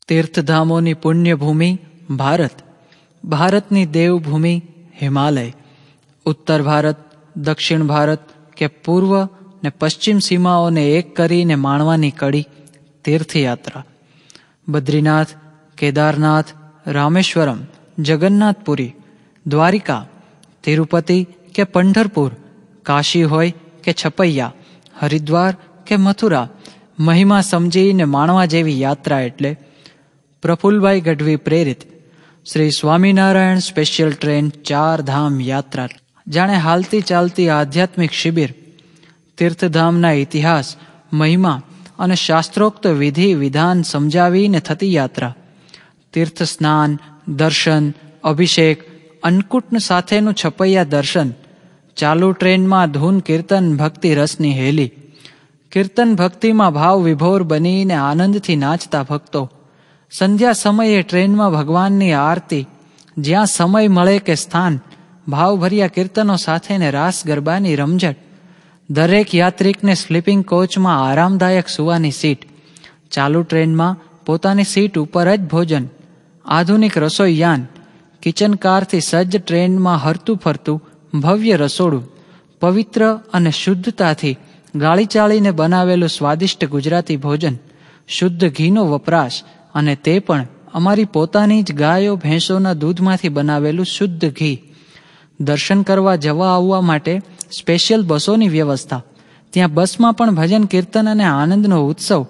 તીર્થધામોની પુણ્યભૂમિ ભારત, ભારતની દેવભૂમિ હિમાલય, ઉત્તર ભારત, દક્ષિણ ભારત કે પૂર્વ ને પશ્ચિમ સીમાઓને એક કરીને માણવાની કડી તીર્થયાત્રા. બદ્રીનાથ, કેદારનાથ, રામેશ્વરમ, જગન્નાથપુરી, દ્વારિકા, તિરુપતિ કે પંઢરપુર, કાશી હોય કે છપૈયા, હરિદ્વાર કે મથુરા, મહિમા સમજીને માણવા જેવી યાત્રા એટલે પ્રફુલભાઈ ગઢવી પ્રેરિત શ્રી સ્વામિનારાયણ સ્પેશિયલ ટ્રેન 4 ધામ યાત્રા. જાણે હાલતી ચાલતી આધ્યાત્મિક શિબિર. તીર્થધામના ઇતિહાસ, મહિમા અને શાસ્ત્રોક્ત વિધિ વિધાન સમજાવીને થતી યાત્રા. તીર્થ સ્નાન, દર્શન, અભિષેક, અન્નકૂટ સાથેનું છપૈયા દર્શન. ચાલુ ટ્રેનમાં ધૂન કીર્તન ભક્તિ રસની હેલી. કીર્તન ભક્તિમાં ભાવ વિભોર બનીને આનંદથી નાચતા ભક્તો. સંધ્યા સમયે ટ્રેનમાં ભગવાનની આરતી. જ્યાં સમય મળે કે સ્થાન, ભાવભર્યા કીર્તનો સાથેને રાસ ગરબાની રમઝટ. દરેક યાત્રિકને સ્લીપિંગ કોચમાં આરામદાયક સુવાની સીટ. ચાલુ ટ્રેનમાં પોતાની સીટ ઉપર જ ભોજન. આધુનિક રસોઈયાન. કિચન કારથી સજ્જ ટ્રેનમાં હરતું ફરતું ભવ્ય રસોડું. પવિત્ર અને શુદ્ધતાથી ગાળી ચાળીને બનાવેલું સ્વાદિષ્ટ ગુજરાતી ભોજન. શુદ્ધ ઘીનો વપરાશ, અને તે પણ અમારી પોતાની જ ગાયો ભેંસોના દૂધમાંથી બનાવેલું શુદ્ધ ઘી. દર્શન કરવા જવા આવવા માટે સ્પેશિયલ બસોની વ્યવસ્થા. ત્યાં બસમાં પણ ભજન કીર્તન અને આનંદનો ઉત્સવ.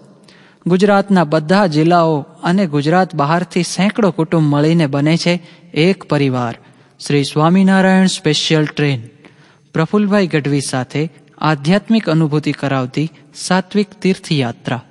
ગુજરાતના બધા જિલ્લાઓ અને ગુજરાત બહારથી સેંકડો કુટુંબ મળીને બને છે એક પરિવાર. Shri Swaminarayan special train. પ્રફુલભાઈ ગઢવી સાથે આધ્યાત્મિક અનુભૂતિ કરાવતી સાત્વિક તીર્થયાત્રા.